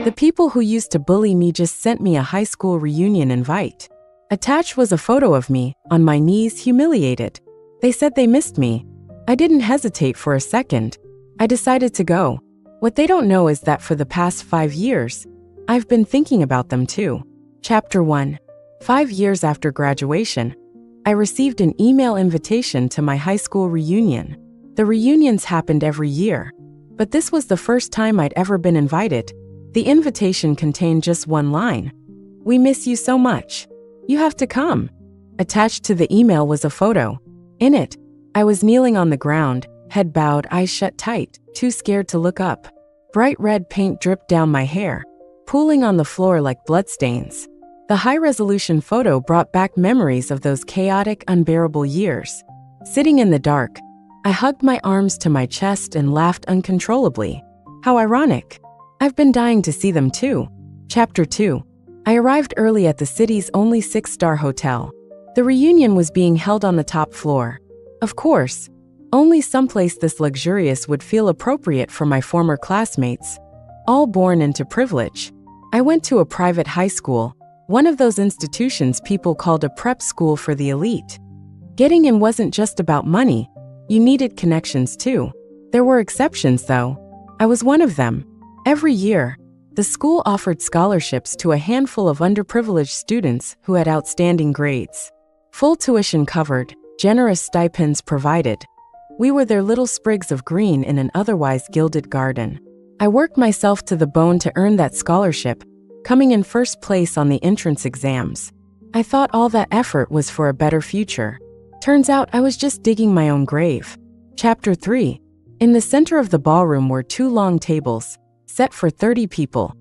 The people who used to bully me just sent me a high school reunion invite. Attached was a photo of me, on my knees, humiliated. They said they missed me. I didn't hesitate for a second. I decided to go. What they don't know is that for the past 5 years, I've been thinking about them too. Chapter 1. 5 years after graduation, I received an email invitation to my high school reunion. The reunions happened every year, but this was the first time I'd ever been invited. The invitation contained just one line. "We miss you so much. You have to come." Attached to the email was a photo. In it, I was kneeling on the ground, head bowed, eyes shut tight, too scared to look up. Bright red paint dripped down my hair, pooling on the floor like bloodstains. The high-resolution photo brought back memories of those chaotic, unbearable years. Sitting in the dark, I hugged my arms to my chest and laughed uncontrollably. How ironic. I've been dying to see them too. Chapter 2. I arrived early at the city's only 6-star hotel. The reunion was being held on the top floor. Of course, only someplace this luxurious would feel appropriate for my former classmates, all born into privilege. I went to a private high school, one of those institutions people called a prep school for the elite. Getting in wasn't just about money, you needed connections too. There were exceptions though. I was one of them. Every year, the school offered scholarships to a handful of underprivileged students who had outstanding grades. Full tuition covered, generous stipends provided. We were their little sprigs of green in an otherwise gilded garden. I worked myself to the bone to earn that scholarship, coming in first place on the entrance exams. I thought all that effort was for a better future. Turns out I was just digging my own grave. Chapter 3. In the center of the ballroom were 2 long tables, set for 30 people,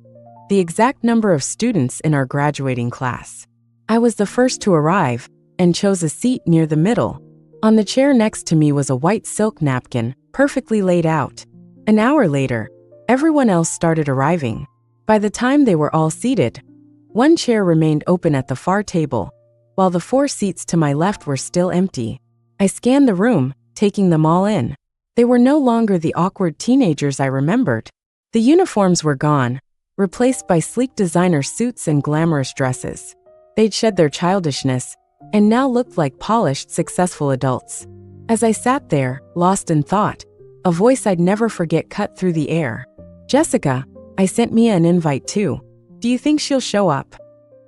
the exact number of students in our graduating class. I was the first to arrive and chose a seat near the middle. On the chair next to me was a white silk napkin, perfectly laid out. An hour later, everyone else started arriving. By the time they were all seated, one chair remained open at the far table, while the 4 seats to my left were still empty. I scanned the room, taking them all in. They were no longer the awkward teenagers I remembered. The uniforms were gone, replaced by sleek designer suits and glamorous dresses. They'd shed their childishness, and now looked like polished, successful adults. As I sat there, lost in thought, a voice I'd never forget cut through the air. "Jessica, I sent Mia an invite too. Do you think she'll show up?"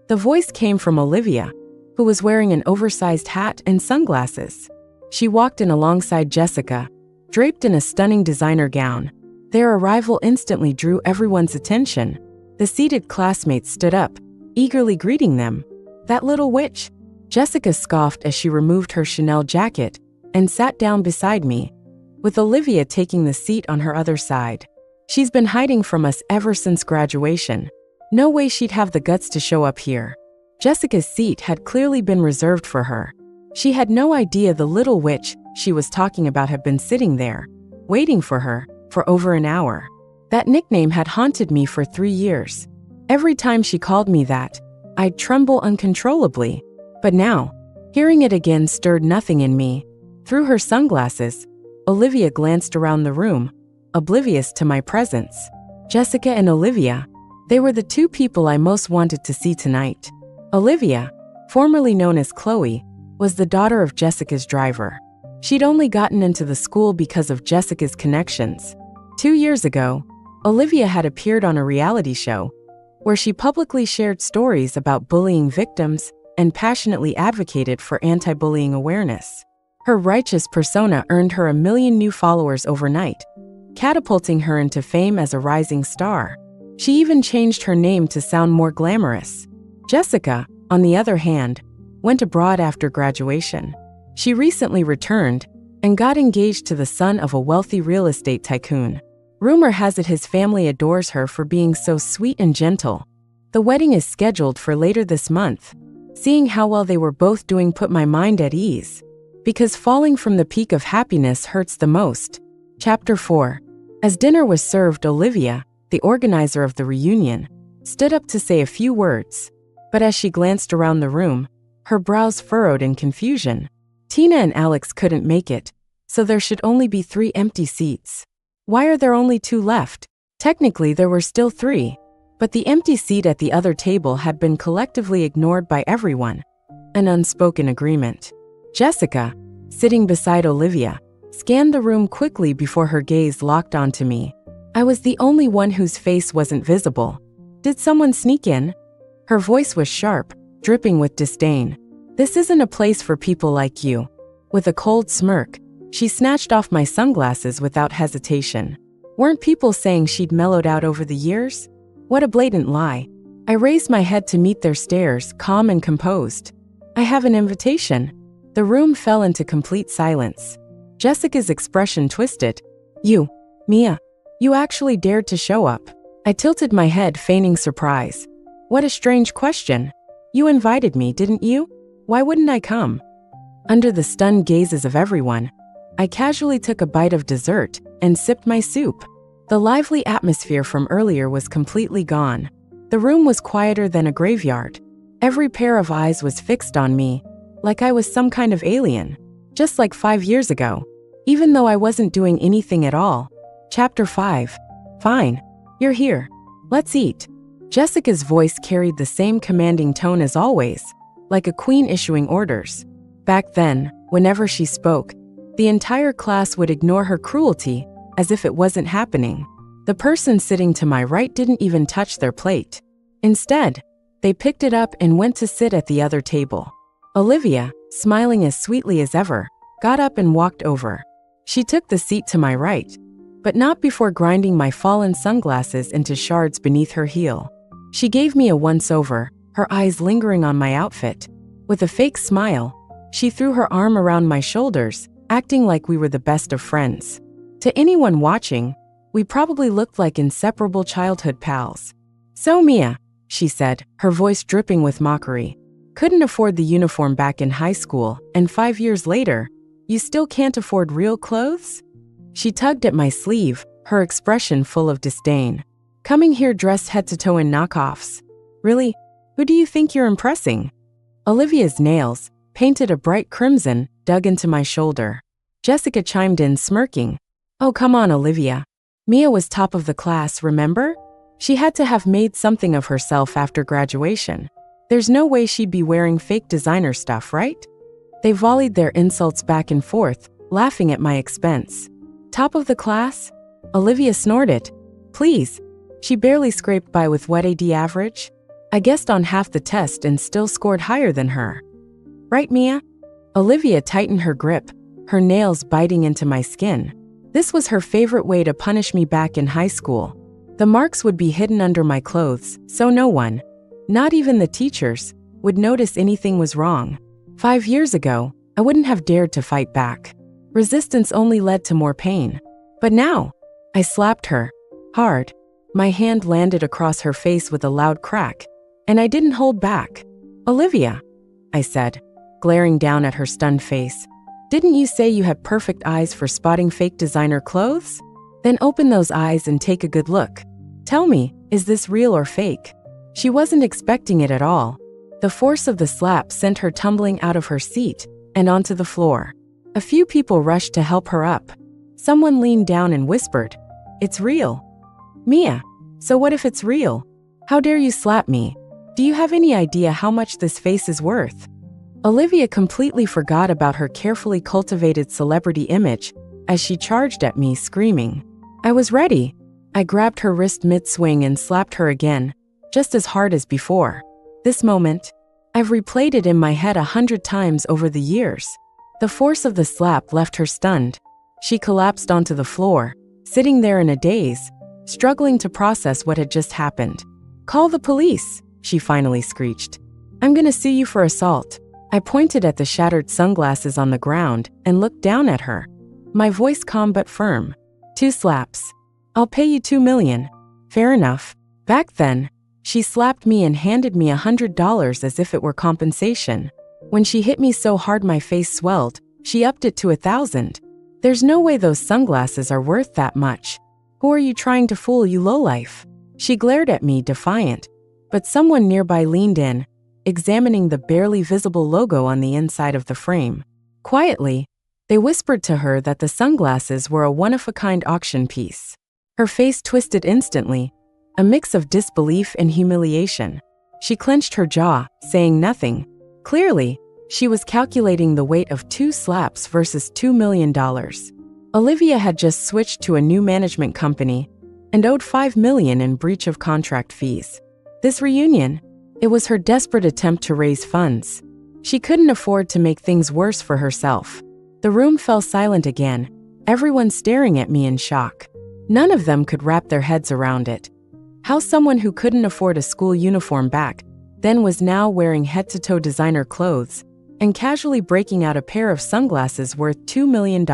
The voice came from Olivia, who was wearing an oversized hat and sunglasses. She walked in alongside Jessica, draped in a stunning designer gown. Their arrival instantly drew everyone's attention. The seated classmates stood up, eagerly greeting them. "That little witch," Jessica scoffed as she removed her Chanel jacket and sat down beside me, with Olivia taking the seat on her other side. "She's been hiding from us ever since graduation. No way she'd have the guts to show up here." Jessica's seat had clearly been reserved for her. She had no idea the little witch she was talking about had been sitting there, waiting for her, for over an hour. That nickname had haunted me for 3 years. Every time she called me that, I'd tremble uncontrollably. But now, hearing it again stirred nothing in me. Through her sunglasses, Olivia glanced around the room, oblivious to my presence. Jessica and Olivia, they were the 2 people I most wanted to see tonight. Olivia, formerly known as Chloe, was the daughter of Jessica's driver. She'd only gotten into the school because of Jessica's connections. 2 years ago, Olivia had appeared on a reality show where she publicly shared stories about bullying victims and passionately advocated for anti-bullying awareness. Her righteous persona earned her 1 million new followers overnight, catapulting her into fame as a rising star. She even changed her name to sound more glamorous. Jessica, on the other hand, went abroad after graduation. She recently returned and got engaged to the son of a wealthy real estate tycoon. Rumor has it his family adores her for being so sweet and gentle. The wedding is scheduled for later this month. Seeing how well they were both doing put my mind at ease, because falling from the peak of happiness hurts the most. Chapter 4. As dinner was served, Olivia, the organizer of the reunion, stood up to say a few words, but as she glanced around the room, her brows furrowed in confusion. Tina and Alex couldn't make it, so there should only be 3 empty seats. Why are there only 2 left? Technically, there were still 3. But the empty seat at the other table had been collectively ignored by everyone. An unspoken agreement. Jessica, sitting beside Olivia, scanned the room quickly before her gaze locked onto me. I was the only one whose face wasn't visible. Did someone sneak in? Her voice was sharp, dripping with disdain. This isn't a place for people like you. With a cold smirk, she snatched off my sunglasses without hesitation. Weren't people saying she'd mellowed out over the years? What a blatant lie. I raised my head to meet their stares, calm and composed. I have an invitation. The room fell into complete silence. Jessica's expression twisted. You, Mia, you actually dared to show up. I tilted my head, feigning surprise. What a strange question. You invited me, didn't you? Why wouldn't I come? Under the stunned gazes of everyone, I casually took a bite of dessert and sipped my soup. The lively atmosphere from earlier was completely gone. The room was quieter than a graveyard. Every pair of eyes was fixed on me, like I was some kind of alien, just like 5 years ago, even though I wasn't doing anything at all. Chapter 5. Fine. You're here. Let's eat. Jessica's voice carried the same commanding tone as always, like a queen issuing orders. Back then, whenever she spoke, the entire class would ignore her cruelty as if it wasn't happening. The person sitting to my right didn't even touch their plate. Instead, they picked it up and went to sit at the other table. Olivia, smiling as sweetly as ever, got up and walked over. She took the seat to my right, but not before grinding my fallen sunglasses into shards beneath her heel. She gave me a once-over, her eyes lingering on my outfit. With a fake smile, she threw her arm around my shoulders, acting like we were the best of friends. To anyone watching, we probably looked like inseparable childhood pals. So Mia, she said, her voice dripping with mockery. Couldn't afford the uniform back in high school, and 5 years later, you still can't afford real clothes? She tugged at my sleeve, her expression full of disdain. Coming here dressed head to toe in knockoffs. Really? Who do you think you're impressing? Olivia's nails, painted a bright crimson, dug into my shoulder. Jessica chimed in, smirking. Oh, come on, Olivia. Mia was top of the class, remember? She had to have made something of herself after graduation. There's no way she'd be wearing fake designer stuff, right? They volleyed their insults back and forth, laughing at my expense. Top of the class? Olivia snorted. Please. She barely scraped by with what AD average. I guessed on half the test and still scored higher than her. Right, Mia? Olivia tightened her grip, her nails biting into my skin. This was her favorite way to punish me back in high school. The marks would be hidden under my clothes, so no one, not even the teachers, would notice anything was wrong. 5 years ago, I wouldn't have dared to fight back. Resistance only led to more pain. But now, I slapped her. Hard. My hand landed across her face with a loud crack, and I didn't hold back. Olivia, I said, glaring down at her stunned face. Didn't you say you had perfect eyes for spotting fake designer clothes? Then open those eyes and take a good look. Tell me, is this real or fake? She wasn't expecting it at all. The force of the slap sent her tumbling out of her seat and onto the floor. A few people rushed to help her up. Someone leaned down and whispered, "It's real." Mia, so what if it's real? How dare you slap me? Do you have any idea how much this face is worth? Olivia completely forgot about her carefully cultivated celebrity image as she charged at me, screaming. I was ready. I grabbed her wrist mid-swing and slapped her again, just as hard as before. This moment, I've replayed it in my head 100 times over the years. The force of the slap left her stunned. She collapsed onto the floor, sitting there in a daze, struggling to process what had just happened. Call the police, she finally screeched. I'm gonna sue you for assault. I pointed at the shattered sunglasses on the ground and looked down at her. My voice calm but firm. 2 slaps. I'll pay you $2 million. Fair enough. Back then, she slapped me and handed me $100 as if it were compensation. When she hit me so hard my face swelled, she upped it to $1,000. There's no way those sunglasses are worth that much. Who are you trying to fool, you lowlife? She glared at me, defiant, but someone nearby leaned in, examining the barely visible logo on the inside of the frame. Quietly, they whispered to her that the sunglasses were a one-of-a-kind auction piece. Her face twisted instantly. a mix of disbelief and humiliation. She clenched her jaw, saying nothing. Clearly, she was calculating the weight of 2 slaps versus $2 million. Olivia had just switched to a new management company and owed $5 million in breach of contract fees. This reunion, it was her desperate attempt to raise funds. She couldn't afford to make things worse for herself. The room fell silent again, everyone staring at me in shock. None of them could wrap their heads around it. How someone who couldn't afford a school uniform back then was now wearing head-to-toe designer clothes and casually breaking out a pair of sunglasses worth $2 million.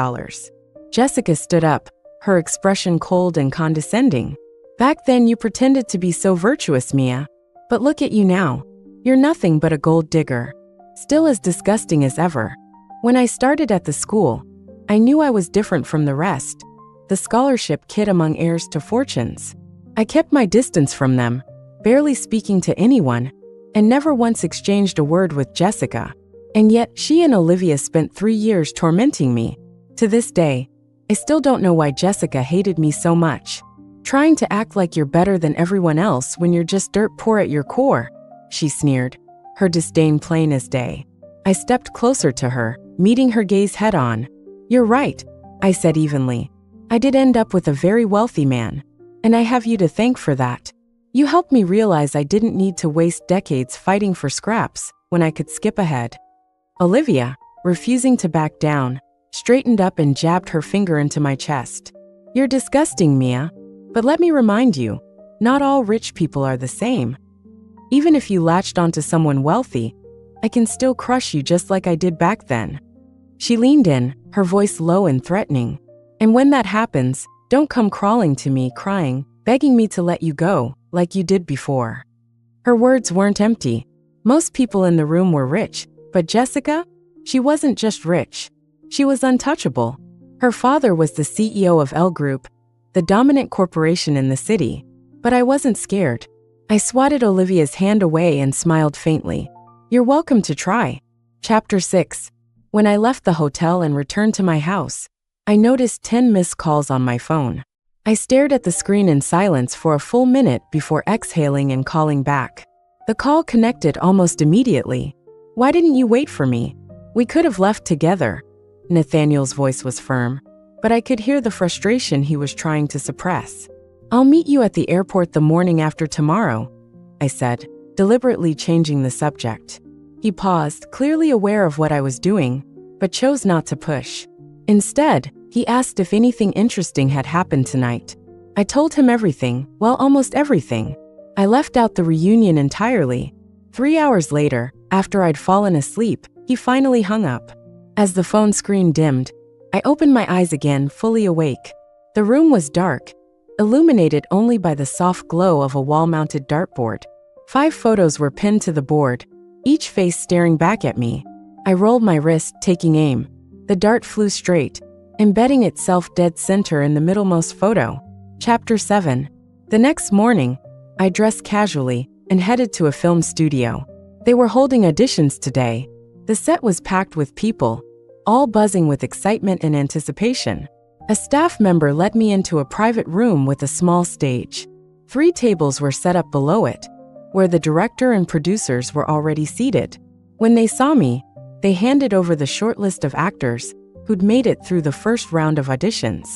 Jessica stood up, her expression cold and condescending. Back then you pretended to be so virtuous, Mia. But look at you now. You're nothing but a gold digger. Still as disgusting as ever. When I started at the school, I knew I was different from the rest. The scholarship kid among heirs to fortunes. I kept my distance from them, barely speaking to anyone, and never once exchanged a word with Jessica. And yet, she and Olivia spent 3 years tormenting me. To this day, I still don't know why Jessica hated me so much. Trying to act like you're better than everyone else when you're just dirt poor at your core, she sneered, her disdain plain as day. I stepped closer to her, meeting her gaze head on. You're right, I said evenly. I did end up with a very wealthy man, and I have you to thank for that. You helped me realize I didn't need to waste decades fighting for scraps when I could skip ahead. Olivia, refusing to back down, straightened up and jabbed her finger into my chest. You're disgusting, Mia. But let me remind you, not all rich people are the same. Even if you latched onto someone wealthy, I can still crush you just like I did back then. She leaned in, her voice low and threatening. And when that happens, don't come crawling to me crying, begging me to let you go, like you did before. Her words weren't empty. Most people in the room were rich, but Jessica? She wasn't just rich. She was untouchable. Her father was the CEO of L Group, the dominant corporation in the city. But I wasn't scared. I swatted Olivia's hand away and smiled faintly. You're welcome to try. Chapter 6. When I left the hotel and returned to my house, I noticed 10 missed calls on my phone. I stared at the screen in silence for a full minute before exhaling and calling back. The call connected almost immediately. Why didn't you wait for me? We could have left together. Nathaniel's voice was firm, but I could hear the frustration he was trying to suppress. I'll meet you at the airport the morning after tomorrow, I said, deliberately changing the subject. He paused, clearly aware of what I was doing, but chose not to push. Instead, he asked if anything interesting had happened tonight. I told him everything, well, almost everything. I left out the reunion entirely. 3 hours later, after I'd fallen asleep, he finally hung up. As the phone screen dimmed, I opened my eyes again, fully awake. The room was dark, illuminated only by the soft glow of a wall-mounted dartboard. 5 photos were pinned to the board, each face staring back at me. I rolled my wrist, taking aim. The dart flew straight, embedding itself dead center in the middlemost photo. Chapter 7. The next morning, I dressed casually and headed to a film studio. They were holding auditions today. The set was packed with people, all buzzing with excitement and anticipation. A staff member led me into a private room with a small stage. 3 tables were set up below it, where the director and producers were already seated. When they saw me, they handed over the short list of actors who'd made it through the first round of auditions.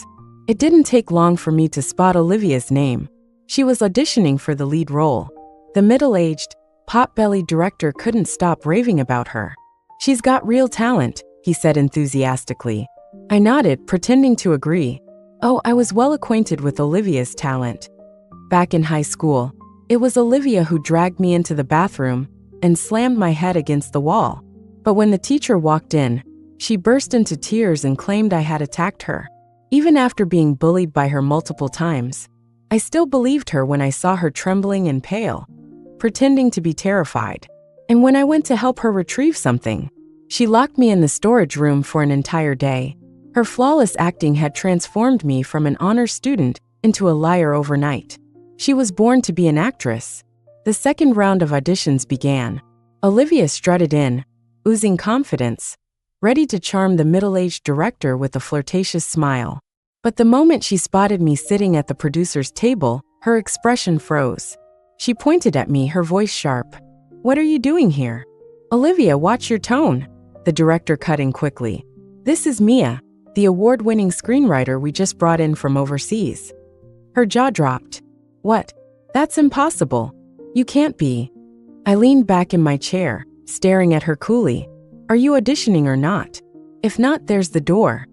It didn't take long for me to spot Olivia's name. She was auditioning for the lead role. The middle-aged, pot-bellied director couldn't stop raving about her. She's got real talent, he said enthusiastically. I nodded, pretending to agree. Oh, I was well acquainted with Olivia's talent. Back in high school, it was Olivia who dragged me into the bathroom and slammed my head against the wall. But when the teacher walked in, she burst into tears and claimed I had attacked her. Even after being bullied by her multiple times, I still believed her when I saw her trembling and pale, pretending to be terrified. And when I went to help her retrieve something, she locked me in the storage room for an entire day. Her flawless acting had transformed me from an honor student into a liar overnight. She was born to be an actress. The second round of auditions began. Olivia strutted in, oozing confidence, ready to charm the middle-aged director with a flirtatious smile. But the moment she spotted me sitting at the producer's table, Her expression froze. She pointed at me, her voice sharp. "What are you doing here?" "Olivia, watch your tone," the director cut in quickly. "This is Mia, the award-winning screenwriter we just brought in from overseas." Her jaw dropped. "What? That's impossible. You can't be." I leaned back in my chair, staring at her coolly. "Are you auditioning or not? If not, there's the door."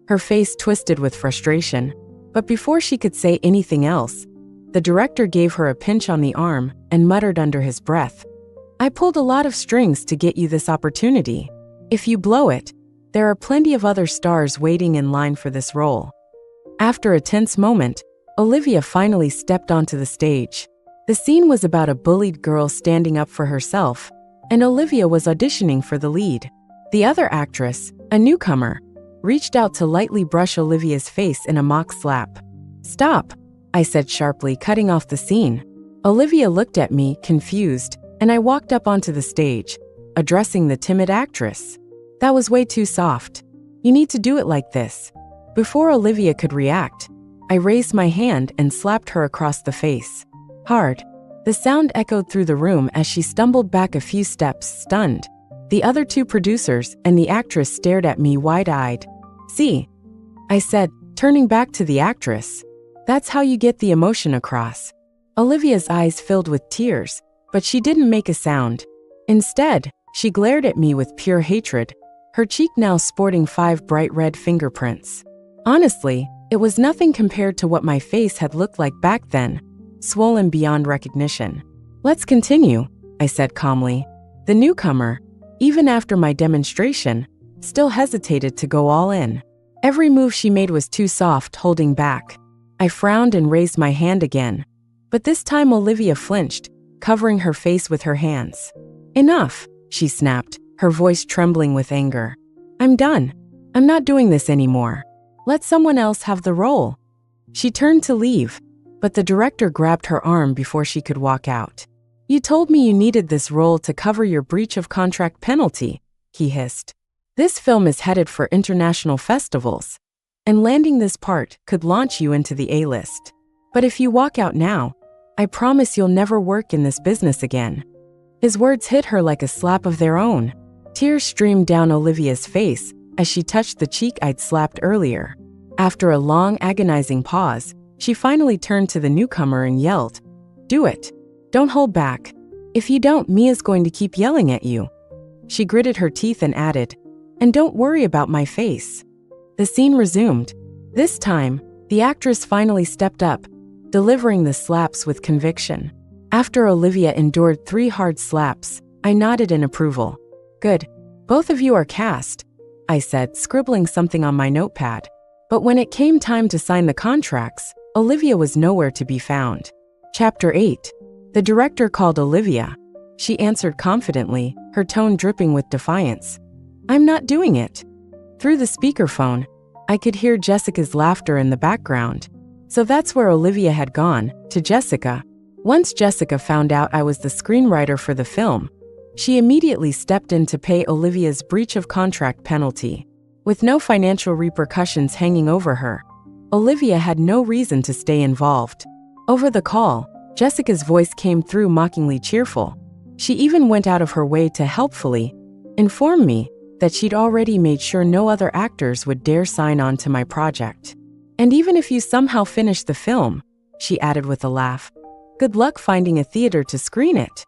Her face twisted with frustration, but before she could say anything else, the director gave her a pinch on the arm and muttered under his breath, "I pulled a lot of strings to get you this opportunity. If you blow it, there are plenty of other stars waiting in line for this role." After a tense moment, Olivia finally stepped onto the stage. The scene was about a bullied girl standing up for herself, and Olivia was auditioning for the lead. The other actress, a newcomer, reached out to lightly brush Olivia's face in a mock slap. "Stop," I said sharply, cutting off the scene. Olivia looked at me, confused, and I walked up onto the stage, addressing the timid actress. "That was way too soft. You need to do it like this." Before Olivia could react, I raised my hand and slapped her across the face. Hard. The sound echoed through the room as she stumbled back a few steps, stunned. The other two producers and the actress stared at me wide-eyed. "See," I said, turning back to the actress. "That's how you get the emotion across." Olivia's eyes filled with tears, but she didn't make a sound. Instead, she glared at me with pure hatred, her cheek now sporting 5 bright red fingerprints. Honestly, it was nothing compared to what my face had looked like back then, swollen beyond recognition. "Let's continue," I said calmly. The newcomer, even after my demonstration, still hesitated to go all in. Every move she made was too soft, holding back. I frowned and raised my hand again. But this time Olivia flinched, covering her face with her hands. "Enough," she snapped, her voice trembling with anger. "I'm done. I'm not doing this anymore. Let someone else have the role." She turned to leave, but the director grabbed her arm before she could walk out. "You told me you needed this role to cover your breach of contract penalty," he hissed. "This film is headed for international festivals, and landing this part could launch you into the A-list. But if you walk out now, I promise you'll never work in this business again." His words hit her like a slap of their own. Tears streamed down Olivia's face as she touched the cheek I'd slapped earlier. After a long, agonizing pause, she finally turned to the newcomer and yelled, "Do it. Don't hold back. If you don't, Mia's going to keep yelling at you." She gritted her teeth and added, "And don't worry about my face." The scene resumed. This time, the actress finally stepped up, delivering the slaps with conviction. After Olivia endured 3 hard slaps, I nodded in approval. "Good. Both of you are cast," I said, scribbling something on my notepad. But when it came time to sign the contracts, Olivia was nowhere to be found. Chapter 8. The director called Olivia. She answered confidently, her tone dripping with defiance. "I'm not doing it." Through the speakerphone, I could hear Jessica's laughter in the background. So that's where Olivia had gone, to Jessica. Once Jessica found out I was the screenwriter for the film, she immediately stepped in to pay Olivia's breach of contract penalty. With no financial repercussions hanging over her, Olivia had no reason to stay involved. Over the call, Jessica's voice came through mockingly cheerful. She even went out of her way to helpfully inform me that she'd already made sure no other actors would dare sign on to my project. "And even if you somehow finish the film," she added with a laugh, "good luck finding a theater to screen it."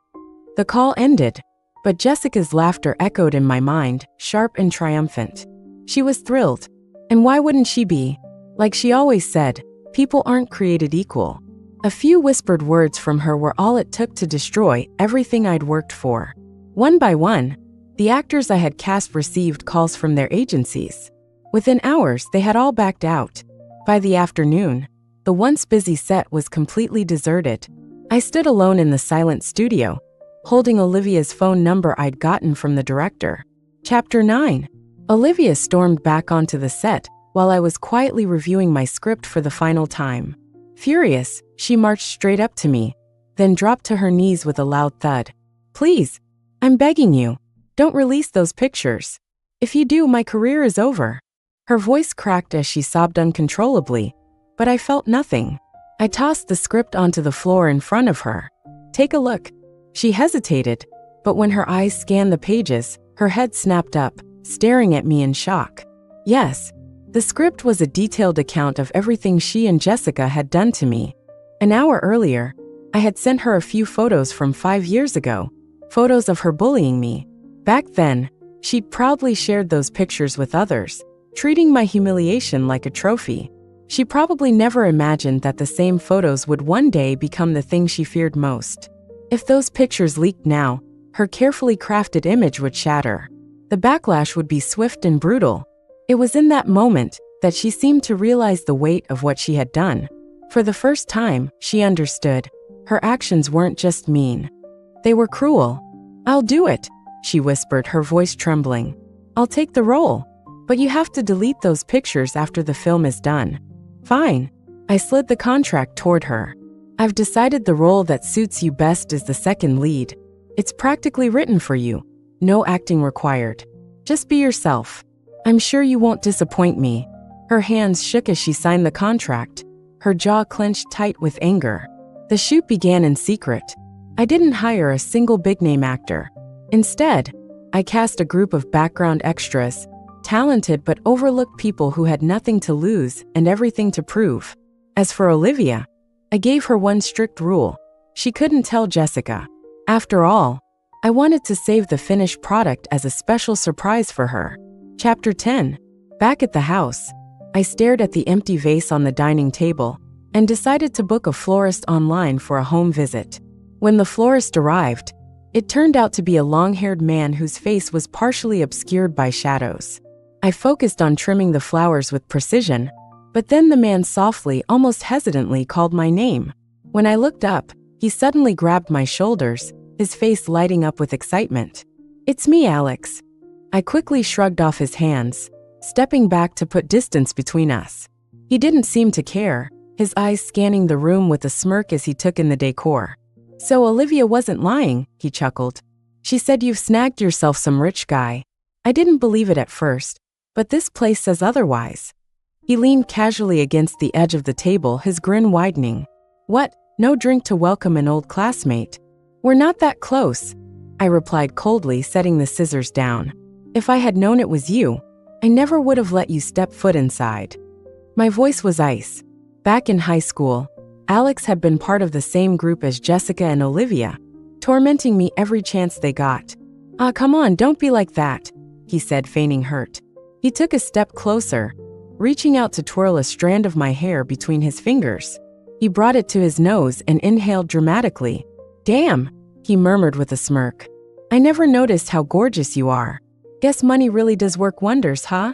The call ended, but Jessica's laughter echoed in my mind, sharp and triumphant. She was thrilled. And why wouldn't she be? Like she always said, people aren't created equal. A few whispered words from her were all it took to destroy everything I'd worked for. One by one, the actors I had cast received calls from their agencies. Within hours, they had all backed out. By the afternoon, the once busy set was completely deserted. I stood alone in the silent studio, holding Olivia's phone number I'd gotten from the director. Chapter 9. Olivia stormed back onto the set while I was quietly reviewing my script for the final time. Furious, she marched straight up to me, then dropped to her knees with a loud thud. "Please, I'm begging you, don't release those pictures. If you do, my career is over." Her voice cracked as she sobbed uncontrollably, but I felt nothing. I tossed the script onto the floor in front of her. Take a look. She hesitated, but when her eyes scanned the pages, her head snapped up, staring at me in shock. Yes, the script was a detailed account of everything she and Jessica had done to me. An hour earlier, I had sent her a few photos from 5 years ago, photos of her bullying me. Back then, she'd proudly shared those pictures with others, treating my humiliation like a trophy. She probably never imagined that the same photos would one day become the thing she feared most. If those pictures leaked now, her carefully crafted image would shatter. The backlash would be swift and brutal. It was in that moment that she seemed to realize the weight of what she had done. For the first time, she understood. Her actions weren't just mean. They were cruel. I'll do it, she whispered, her voice trembling. I'll take the role. But you have to delete those pictures after the film is done. Fine. I slid the contract toward her. I've decided the role that suits you best is the second lead. It's practically written for you. No acting required. Just be yourself. I'm sure you won't disappoint me. Her hands shook as she signed the contract. Her jaw clenched tight with anger. The shoot began in secret. I didn't hire a single big-name actor. Instead, I cast a group of background extras, talented but overlooked people who had nothing to lose and everything to prove. As for Olivia, I gave her one strict rule. She couldn't tell Jessica. After all, I wanted to save the finished product as a special surprise for her. Chapter 10. Back at the house, I stared at the empty vase on the dining table and decided to book a florist online for a home visit. When the florist arrived, it turned out to be a long-haired man whose face was partially obscured by shadows. I focused on trimming the flowers with precision, but then the man softly, almost hesitantly, called my name. When I looked up, he suddenly grabbed my shoulders, his face lighting up with excitement. It's me, Alex. I quickly shrugged off his hands, stepping back to put distance between us. He didn't seem to care, his eyes scanning the room with a smirk as he took in the decor. So Olivia wasn't lying, he chuckled. She said you've snagged yourself some rich guy. I didn't believe it at first, but this place says otherwise. He leaned casually against the edge of the table, his grin widening. What? No drink to welcome an old classmate? We're not that close, I replied coldly, setting the scissors down. If I had known it was you, I never would have let you step foot inside. My voice was ice. Back in high school, Alex had been part of the same group as Jessica and Olivia, tormenting me every chance they got. Come on, don't be like that, he said, feigning hurt. He took a step closer, reaching out to twirl a strand of my hair between his fingers. He brought it to his nose and inhaled dramatically. Damn, he murmured with a smirk. I never noticed how gorgeous you are. Guess money really does work wonders, huh?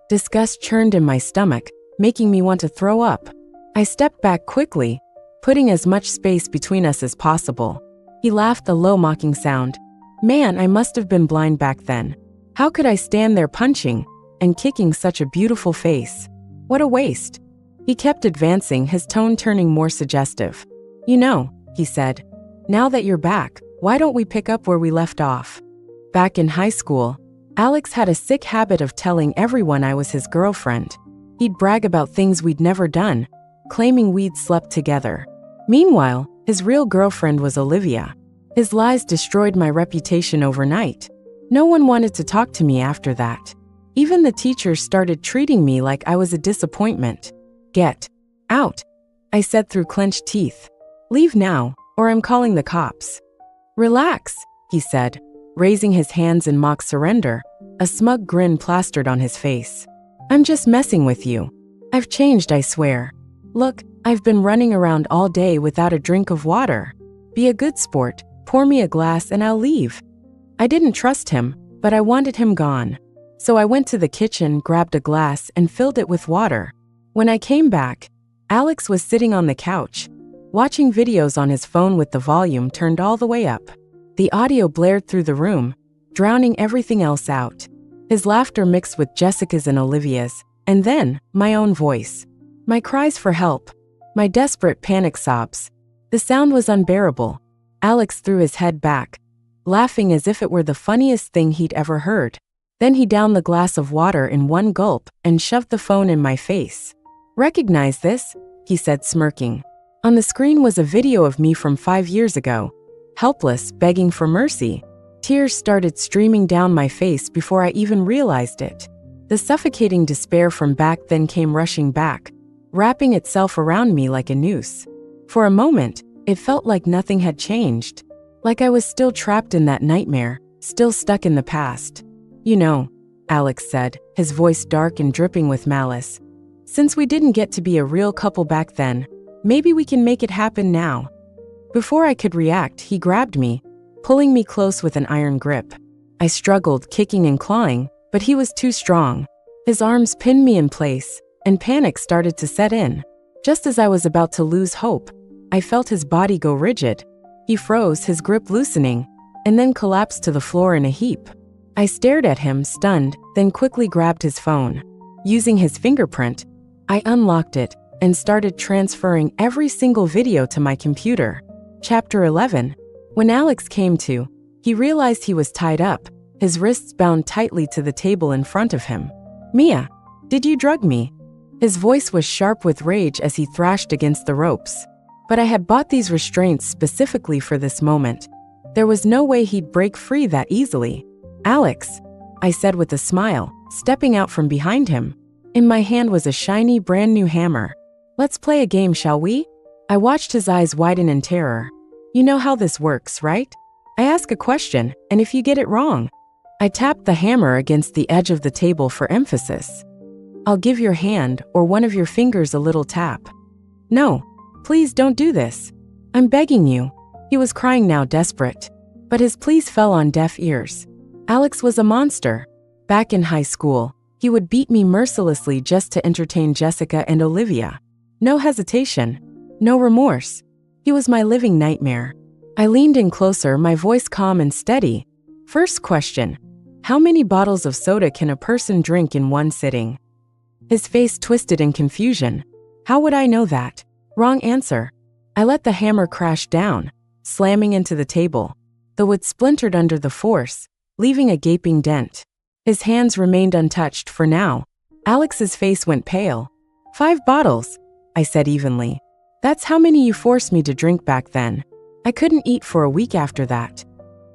Disgust churned in my stomach, making me want to throw up. I stepped back quickly, putting as much space between us as possible. He laughed, a low mocking sound. Man, I must have been blind back then. How could I stand there punching and kicking such a beautiful face? What a waste. He kept advancing, his tone turning more suggestive. You know, he said, now that you're back, why don't we pick up where we left off? Back in high school, Alex had a sick habit of telling everyone I was his girlfriend. He'd brag about things we'd never done, claiming we'd slept together. Meanwhile, his real girlfriend was Olivia. His lies destroyed my reputation overnight. No one wanted to talk to me after that. Even the teachers started treating me like I was a disappointment. Get out, I said through clenched teeth. Leave now, or I'm calling the cops. Relax, he said, raising his hands in mock surrender, a smug grin plastered on his face. I'm just messing with you. I've changed, I swear. Look, I've been running around all day without a drink of water. Be a good sport, pour me a glass and I'll leave. I didn't trust him, but I wanted him gone. So I went to the kitchen, grabbed a glass and filled it with water. When I came back, Alex was sitting on the couch, watching videos on his phone with the volume turned all the way up. The audio blared through the room, drowning everything else out. His laughter mixed with Jessica's and Olivia's, and then my own voice. My cries for help, my desperate panic sobs. The sound was unbearable. Alex threw his head back, laughing as if it were the funniest thing he'd ever heard. Then he downed the glass of water in one gulp and shoved the phone in my face. Recognize this? He said, smirking. On the screen was a video of me from 5 years ago, helpless, begging for mercy. Tears started streaming down my face before I even realized it. The suffocating despair from back then came rushing back, wrapping itself around me like a noose. For a moment, it felt like nothing had changed, like I was still trapped in that nightmare, still stuck in the past. You know, Alex said, his voice dark and dripping with malice. Since we didn't get to be a real couple back then, maybe we can make it happen now. Before I could react, he grabbed me, pulling me close with an iron grip. I struggled, kicking and clawing, but he was too strong. His arms pinned me in place, and panic started to set in. Just as I was about to lose hope, I felt his body go rigid. He froze, his grip loosening, and then collapsed to the floor in a heap. I stared at him, stunned, then quickly grabbed his phone. Using his fingerprint, I unlocked it and started transferring every single video to my computer. Chapter 11. When Alex came to, he realized he was tied up, his wrists bound tightly to the table in front of him. Mia, did you drug me? His voice was sharp with rage as he thrashed against the ropes. But I had bought these restraints specifically for this moment. There was no way he'd break free that easily. Alex, I said with a smile, stepping out from behind him. In my hand was a shiny, brand new hammer. Let's play a game, shall we? I watched his eyes widen in terror. You know how this works, right? I ask a question, and if you get it wrong, I tapped the hammer against the edge of the table for emphasis. I'll give your hand or one of your fingers a little tap. No, please don't do this. I'm begging you. He was crying now, desperate. But his pleas fell on deaf ears. Alex was a monster. Back in high school, he would beat me mercilessly just to entertain Jessica and Olivia. No hesitation, no remorse. He was my living nightmare. I leaned in closer, my voice calm and steady. First question, how many bottles of soda can a person drink in one sitting? His face twisted in confusion. How would I know that? Wrong answer. I let the hammer crash down, slamming into the table. The wood splintered under the force, leaving a gaping dent. His hands remained untouched for now. Alex's face went pale. 5 bottles, I said evenly. That's how many you forced me to drink back then. I couldn't eat for a week after that.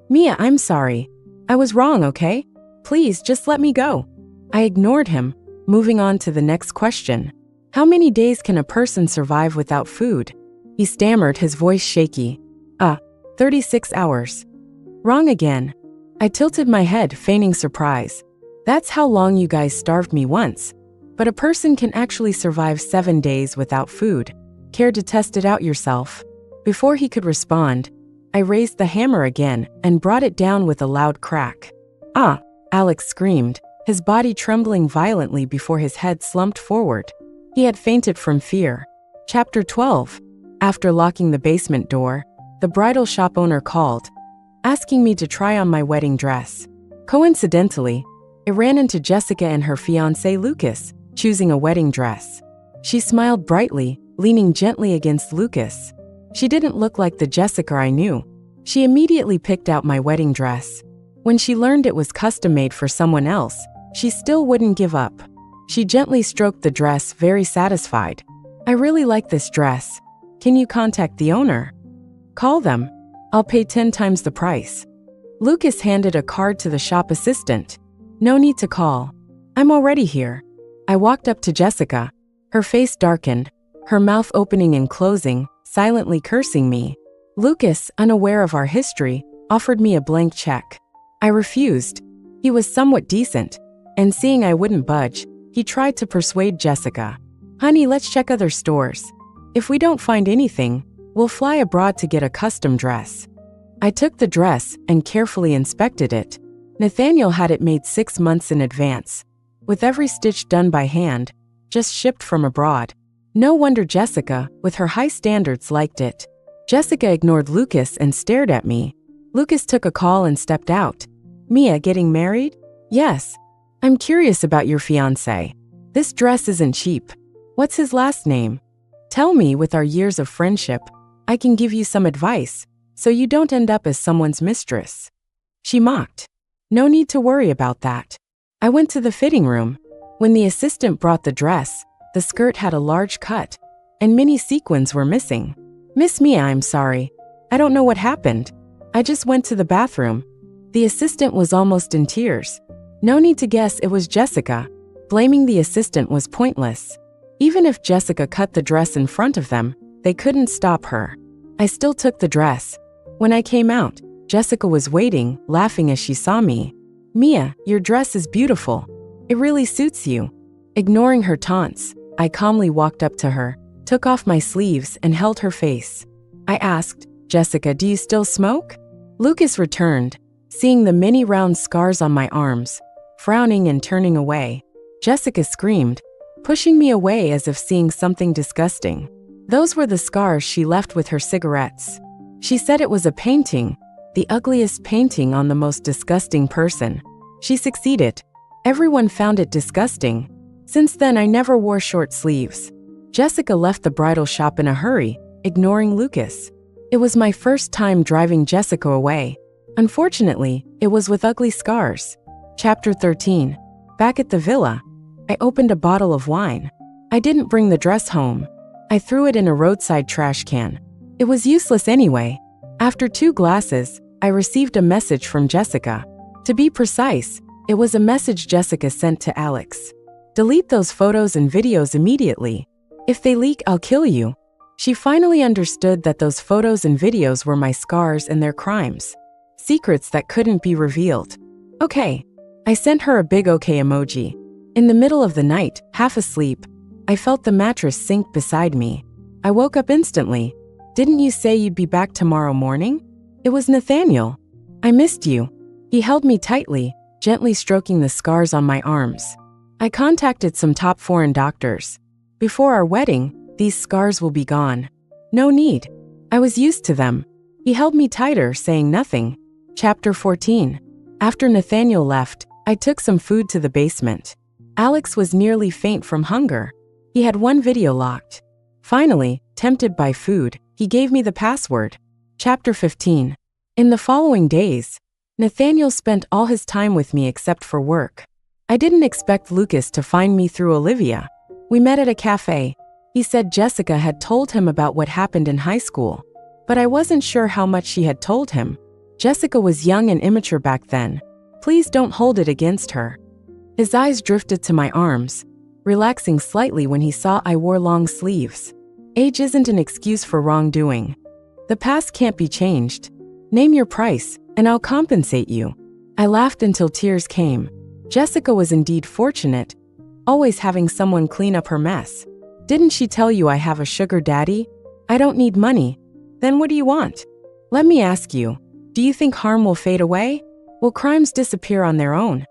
Mia, I'm sorry. I was wrong, okay? Please, just let me go. I ignored him, moving on to the next question. How many days can a person survive without food? He stammered, his voice shaky. 36 hours. Wrong again. I tilted my head, feigning surprise. That's how long you guys starved me once. But a person can actually survive 7 days without food. Care to test it out yourself? Before he could respond, I raised the hammer again and brought it down with a loud crack. Ah! Alex screamed, his body trembling violently before his head slumped forward. He had fainted from fear. Chapter 12. After locking the basement door, the bridal shop owner called, asking me to try on my wedding dress. Coincidentally, I ran into Jessica and her fiancé Lucas, choosing a wedding dress. She smiled brightly, leaning gently against Lucas. She didn't look like the Jessica I knew. She immediately picked out my wedding dress. When she learned it was custom-made for someone else, she still wouldn't give up. She gently stroked the dress, very satisfied. I really like this dress. Can you contact the owner? Call them. I'll pay 10 times the price. Lucas handed a card to the shop assistant. No need to call. I'm already here. I walked up to Jessica. Her face darkened, her mouth opening and closing, silently cursing me. Lucas, unaware of our history, offered me a blank check. I refused. He was somewhat decent, and seeing I wouldn't budge, he tried to persuade Jessica. Honey, let's check other stores. If we don't find anything, we'll fly abroad to get a custom dress. I took the dress and carefully inspected it. Nathaniel had it made 6 months in advance, with every stitch done by hand, just shipped from abroad. No wonder Jessica, with her high standards, liked it. Jessica ignored Lucas and stared at me. Lucas took a call and stepped out. Mia, getting married? Yes. I'm curious about your fiancé. This dress isn't cheap. What's his last name? Tell me, with our years of friendship, I can give you some advice, so you don't end up as someone's mistress. She mocked. No need to worry about that. I went to the fitting room. When the assistant brought the dress, the skirt had a large cut, and mini sequins were missing. Miss Mia, I'm sorry. I don't know what happened. I just went to the bathroom. The assistant was almost in tears. No need to guess, it was Jessica. Blaming the assistant was pointless. Even if Jessica cut the dress in front of them, they couldn't stop her. I still took the dress. When I came out, Jessica was waiting, laughing as she saw me. Mia, your dress is beautiful. It really suits you. Ignoring her taunts, I calmly walked up to her, took off my sleeves, and held her face. I asked, Jessica, do you still smoke? Lucas returned, seeing the many round scars on my arms, frowning and turning away. Jessica screamed, pushing me away as if seeing something disgusting. Those were the scars she left with her cigarettes. She said it was a painting, the ugliest painting on the most disgusting person. She succeeded. Everyone found it disgusting. Since then, I never wore short sleeves. Jessica left the bridal shop in a hurry, ignoring Lucas. It was my first time driving Jessica away. Unfortunately, it was with ugly scars. Chapter 13. Back at the villa, I opened a bottle of wine. I didn't bring the dress home. I threw it in a roadside trash can. It was useless anyway. After 2 glasses, I received a message from Jessica. To be precise, it was a message Jessica sent to Alex. Delete those photos and videos immediately. If they leak, I'll kill you. She finally understood that those photos and videos were my scars and their crimes. Secrets that couldn't be revealed. Okay. I sent her a big okay emoji. In the middle of the night, half asleep, I felt the mattress sink beside me. I woke up instantly. Didn't you say you'd be back tomorrow morning? It was Nathaniel. I missed you. He held me tightly, gently stroking the scars on my arms. I contacted some top foreign doctors. Before our wedding, these scars will be gone. No need. I was used to them. He held me tighter, saying nothing. Chapter 14. After Nathaniel left, I took some food to the basement. Alex was nearly faint from hunger. He had one video locked. Finally, tempted by food, he gave me the password. Chapter 15. In the following days, Nathaniel spent all his time with me except for work. I didn't expect Lucas to find me through Olivia. We met at a cafe. He said Jessica had told him about what happened in high school, but I wasn't sure how much she had told him. Jessica was young and immature back then. Please don't hold it against her. His eyes drifted to my arms, relaxing slightly when he saw I wore long sleeves. Age isn't an excuse for wrongdoing. The past can't be changed. Name your price, and I'll compensate you. I laughed until tears came. Jessica was indeed fortunate, always having someone clean up her mess. Didn't she tell you I have a sugar daddy? I don't need money. Then what do you want? Let me ask you, do you think harm will fade away? Will crimes disappear on their own?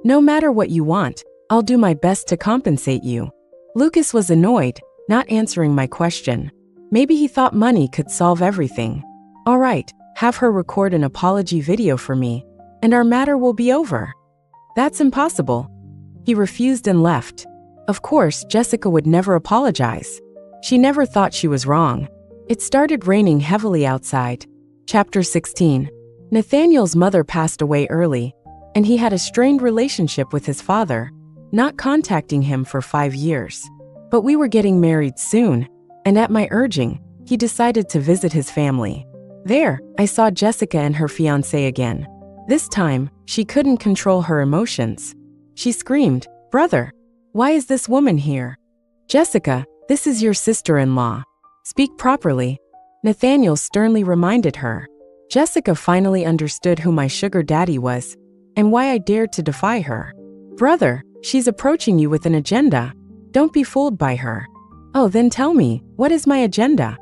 No matter what you want, I'll do my best to compensate you. Lucas was annoyed, not answering my question. Maybe he thought money could solve everything. All right, have her record an apology video for me, and our matter will be over. That's impossible. He refused and left. Of course, Jessica would never apologize. She never thought she was wrong. It started raining heavily outside. Chapter 16. Nathaniel's mother passed away early, and he had a strained relationship with his father, not contacting him for 5 years. But we were getting married soon, and at my urging, he decided to visit his family. There, I saw Jessica and her fiancé again. This time, she couldn't control her emotions. She screamed, "Brother, why is this woman here?" "Jessica, this is your sister-in-law. Speak properly," Nathaniel sternly reminded her. Jessica finally understood who my sugar daddy was and why I dared to defy her. "Brother, she's approaching you with an agenda. Don't be fooled by her." "Oh, then tell me, what is my agenda?"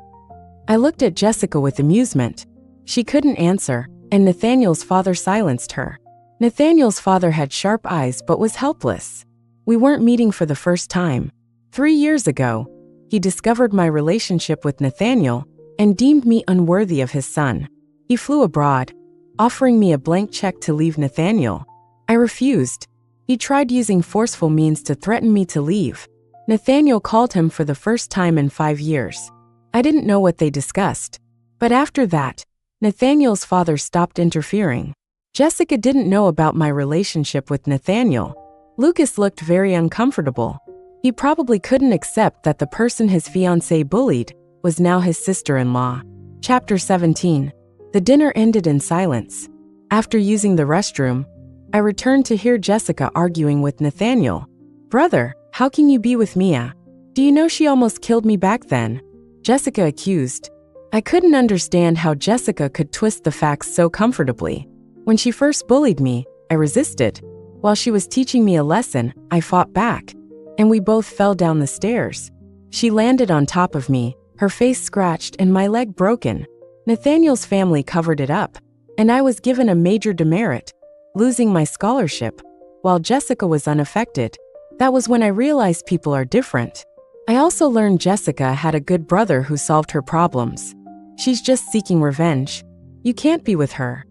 I looked at Jessica with amusement. She couldn't answer, and Nathaniel's father silenced her. Nathaniel's father had sharp eyes but was helpless. We weren't meeting for the first time. 3 years ago, he discovered my relationship with Nathaniel and deemed me unworthy of his son. He flew abroad, offering me a blank check to leave Nathaniel. I refused. He tried using forceful means to threaten me to leave. Nathaniel called him for the first time in 5 years. I didn't know what they discussed. But after that, Nathaniel's father stopped interfering. Jessica didn't know about my relationship with Nathaniel. Lucas looked very uncomfortable. He probably couldn't accept that the person his fiancée bullied was now his sister-in-law. Chapter 17. The dinner ended in silence. After using the restroom, I returned to hear Jessica arguing with Nathaniel. "Brother, how can you be with Mia? Do you know she almost killed me back then?" Jessica accused. I couldn't understand how Jessica could twist the facts so comfortably. When she first bullied me, I resisted. While she was teaching me a lesson, I fought back, and we both fell down the stairs. She landed on top of me, her face scratched and my leg broken. Nathaniel's family covered it up, and I was given a major demerit, losing my scholarship, while Jessica was unaffected. That was when I realized people are different. I also learned Jessica had a good brother who solved her problems. She's just seeking revenge. You can't be with her.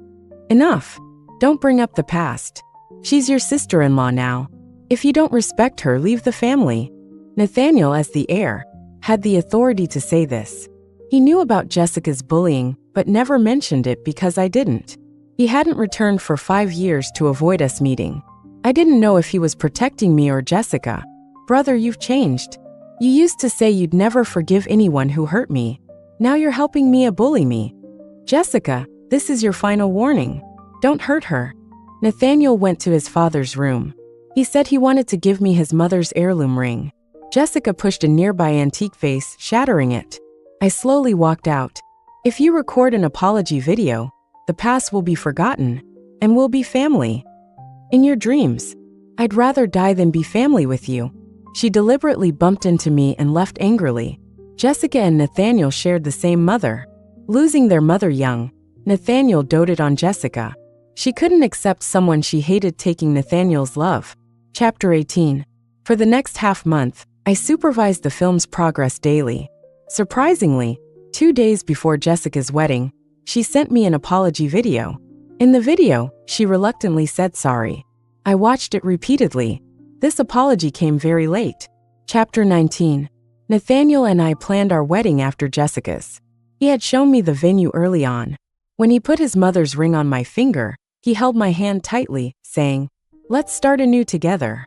Enough. Don't bring up the past. She's your sister-in-law now. If you don't respect her, leave the family. Nathaniel, as the heir, had the authority to say this. He knew about Jessica's bullying, but never mentioned it because I didn't. He hadn't returned for 5 years to avoid us meeting. I didn't know if he was protecting me or Jessica. "Brother, you've changed. You used to say you'd never forgive anyone who hurt me. Now you're helping Mia bully me. Jessica, this is your final warning. Don't hurt her." Nathaniel went to his father's room. He said he wanted to give me his mother's heirloom ring. Jessica pushed a nearby antique vase, shattering it. I slowly walked out. If you record an apology video, the past will be forgotten, and we'll be family. In your dreams. I'd rather die than be family with you. She deliberately bumped into me and left angrily. Jessica and Nathaniel shared the same mother. Losing their mother young, Nathaniel doted on Jessica. She couldn't accept someone she hated taking Nathaniel's love. Chapter 18. For the next half-month, I supervised the film's progress daily. Surprisingly, 2 days before Jessica's wedding, she sent me an apology video. In the video, she reluctantly said sorry. I watched it repeatedly. This apology came very late. Chapter 19. Nathaniel and I planned our wedding after Jessica's. He had shown me the venue early on. When he put his mother's ring on my finger, he held my hand tightly, saying, "Let's start anew together."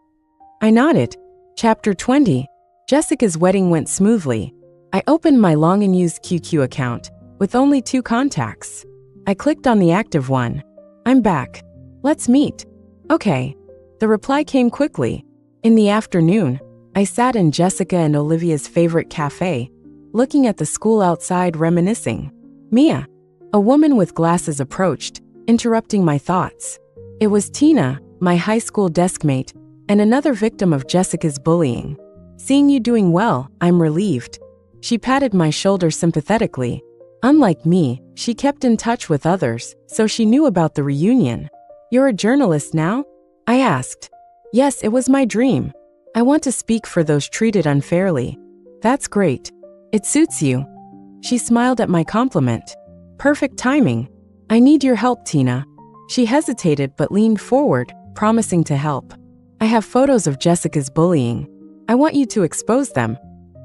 I nodded. Chapter 20. Jessica's wedding went smoothly. I opened my long-unused QQ account, with only 2 contacts. I clicked on the active one. "I'm back. Let's meet." "Okay." The reply came quickly. In the afternoon, I sat in Jessica and Olivia's favorite cafe, looking at the school outside, reminiscing. Mia, a woman with glasses, approached, interrupting my thoughts. It was Tina, my high school deskmate, and another victim of Jessica's bullying. "Seeing you doing well, I'm relieved." She patted my shoulder sympathetically. Unlike me, she kept in touch with others, so she knew about the reunion. "You're a journalist now?" I asked. "Yes, it was my dream. I want to speak for those treated unfairly." "That's great. It suits you." She smiled at my compliment. "Perfect timing. I need your help, Tina." She hesitated but leaned forward, promising to help. "I have photos of Jessica's bullying. I want you to expose them."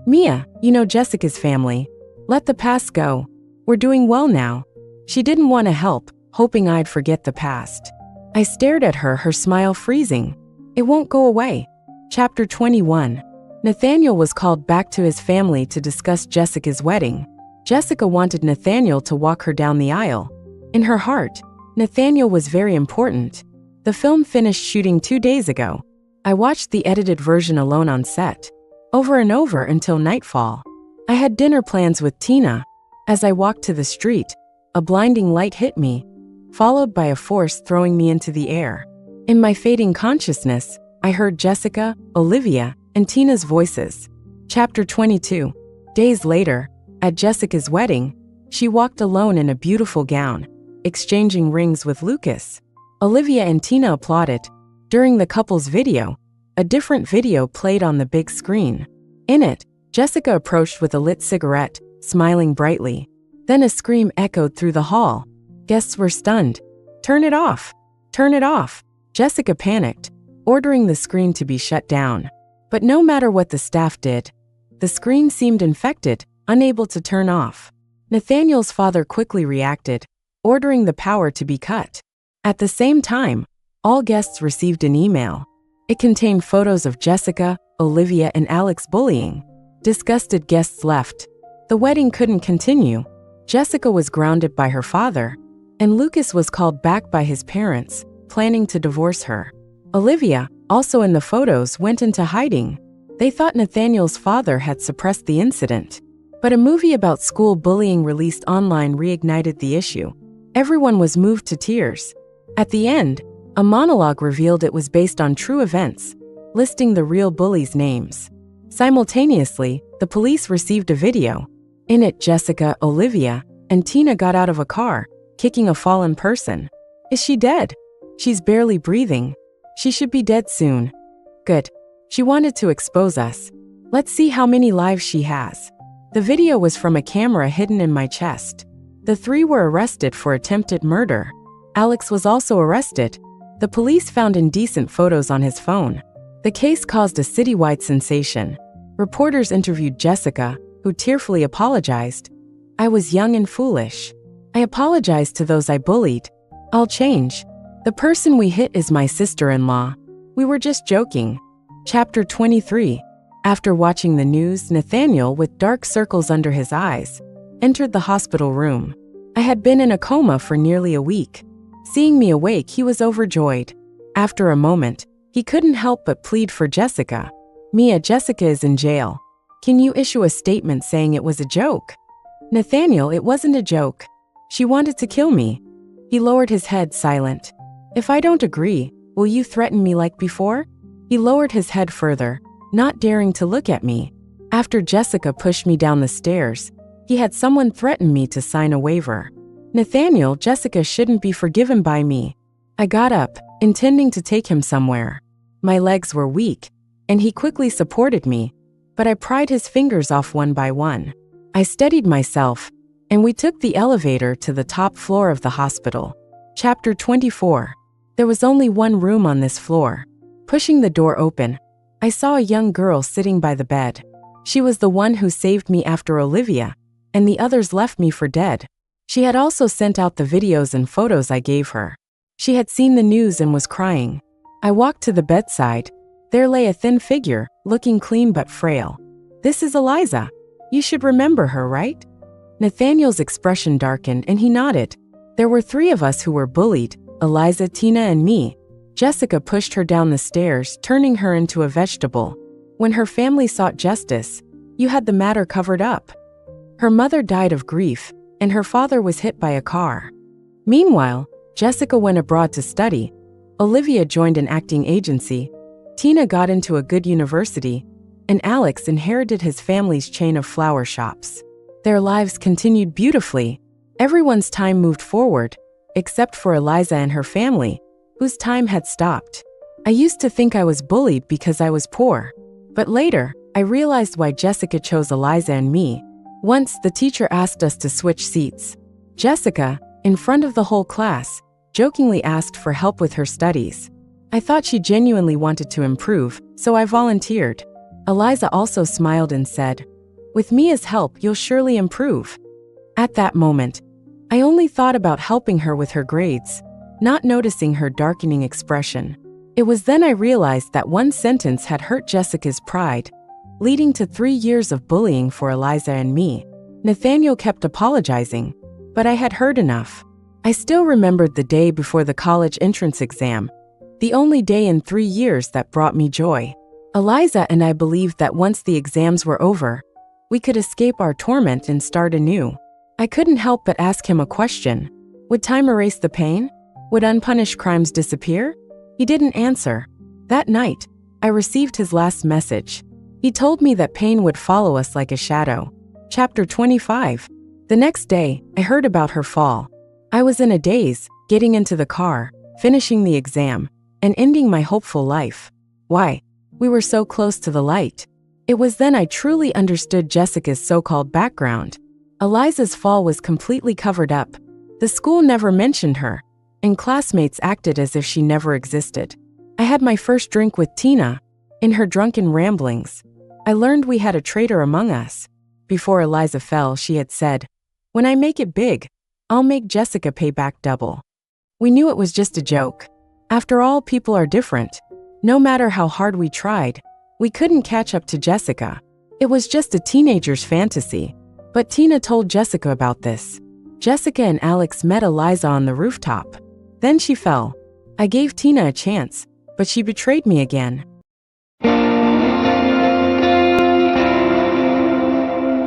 "Mia, you know Jessica's family. Let the past go. We're doing well now." She didn't want to help, hoping I'd forget the past. I stared at her, her smile freezing. "It won't go away." Chapter 21. Nathaniel was called back to his family to discuss Jessica's wedding. Jessica wanted Nathaniel to walk her down the aisle. In her heart, Nathaniel was very important. The film finished shooting 2 days ago. I watched the edited version alone on set, over and over until nightfall. I had dinner plans with Tina. As I walked to the street, a blinding light hit me, followed by a force throwing me into the air. In my fading consciousness, I heard Jessica, Olivia, and Tina's voices. Chapter 22. Days later, at Jessica's wedding, she walked alone in a beautiful gown, exchanging rings with Lucas. Olivia and Tina applauded. During the couple's video, a different video played on the big screen. In it, Jessica approached with a lit cigarette, smiling brightly. Then a scream echoed through the hall. Guests were stunned. "Turn it off! Turn it off!" Jessica panicked, ordering the screen to be shut down. But no matter what the staff did, the screen seemed infected, unable to turn off. Nathaniel's father quickly reacted, ordering the power to be cut. At the same time, all guests received an email. It contained photos of Jessica, Olivia and Alex bullying. Disgusted guests left. The wedding couldn't continue. Jessica was grounded by her father, and Lucas was called back by his parents, planning to divorce her. Olivia, also in the photos, went into hiding. They thought Nathaniel's father had suppressed the incident. But a movie about school bullying released online reignited the issue. Everyone was moved to tears. At the end, a monologue revealed it was based on true events, listing the real bullies' names. Simultaneously, the police received a video. In it, Jessica, Olivia, and Tina got out of a car, kicking a fallen person. Is she dead? She's barely breathing. She should be dead soon. Good. She wanted to expose us. Let's see how many lives she has. The video was from a camera hidden in my chest. The three were arrested for attempted murder. Alex was also arrested. The police found indecent photos on his phone. The case caused a citywide sensation. Reporters interviewed Jessica, who tearfully apologized. I was young and foolish. I apologized to those I bullied. I'll change. The person we hit is my sister-in-law. We were just joking. Chapter 23. After watching the news, Nathaniel, with dark circles under his eyes, entered the hospital room. I had been in a coma for nearly a week. Seeing me awake, he was overjoyed. After a moment, he couldn't help but plead for Jessica. Mia, Jessica is in jail. Can you issue a statement saying it was a joke? Nathaniel, it wasn't a joke. She wanted to kill me. He lowered his head, silent. If I don't agree, will you threaten me like before? He lowered his head further, not daring to look at me. After Jessica pushed me down the stairs, he had someone threaten me to sign a waiver. Nathaniel, Jessica shouldn't be forgiven by me. I got up, intending to take him somewhere. My legs were weak, and he quickly supported me, but I pried his fingers off one by one. I steadied myself, and we took the elevator to the top floor of the hospital. Chapter 24. There was only one room on this floor. Pushing the door open, I saw a young girl sitting by the bed. She was the one who saved me after Olivia, and the others left me for dead. She had also sent out the videos and photos I gave her. She had seen the news and was crying. I walked to the bedside. There lay a thin figure, looking clean but frail. This is Eliza. You should remember her, right? Nathaniel's expression darkened and he nodded. There were three of us who were bullied, Eliza, Tina, and me. Jessica pushed her down the stairs, turning her into a vegetable. When her family sought justice, you had the matter covered up. Her mother died of grief, and her father was hit by a car. Meanwhile, Jessica went abroad to study. Olivia joined an acting agency. Tina got into a good university, and Alex inherited his family's chain of flower shops. Their lives continued beautifully. Everyone's time moved forward, except for Eliza and her family, whose time had stopped. I used to think I was bullied because I was poor, but later, I realized why Jessica chose Eliza and me. Once, the teacher asked us to switch seats. Jessica, in front of the whole class, jokingly asked for help with her studies. I thought she genuinely wanted to improve, so I volunteered. Eliza also smiled and said, "With Mia's help, you'll surely improve." At that moment, I only thought about helping her with her grades, not noticing her darkening expression. It was then I realized that one sentence had hurt Jessica's pride, leading to 3 years of bullying for Eliza and me. Nathaniel kept apologizing, but I had heard enough. I still remembered the day before the college entrance exam, the only day in 3 years that brought me joy. Eliza and I believed that once the exams were over, we could escape our torment and start anew. I couldn't help but ask him a question. Would time erase the pain? Would unpunished crimes disappear? He didn't answer. That night, I received his last message. He told me that pain would follow us like a shadow. Chapter 25. The next day, I heard about her fall. I was in a daze, getting into the car, finishing the exam, and ending my hopeful life. Why? We were so close to the light. It was then I truly understood Jessica's so-called background. Eliza's fall was completely covered up. The school never mentioned her, and classmates acted as if she never existed. I had my first drink with Tina. In her drunken ramblings, I learned we had a traitor among us. Before Eliza fell, she had said, "When I make it big, I'll make Jessica pay back double." We knew it was just a joke. After all, people are different. No matter how hard we tried, We couldn't catch up to Jessica. It was just a teenager's fantasy. But Tina told Jessica about this. Jessica and Alex met Eliza on the rooftop. Then she fell. I gave Tina a chance, but she betrayed me again.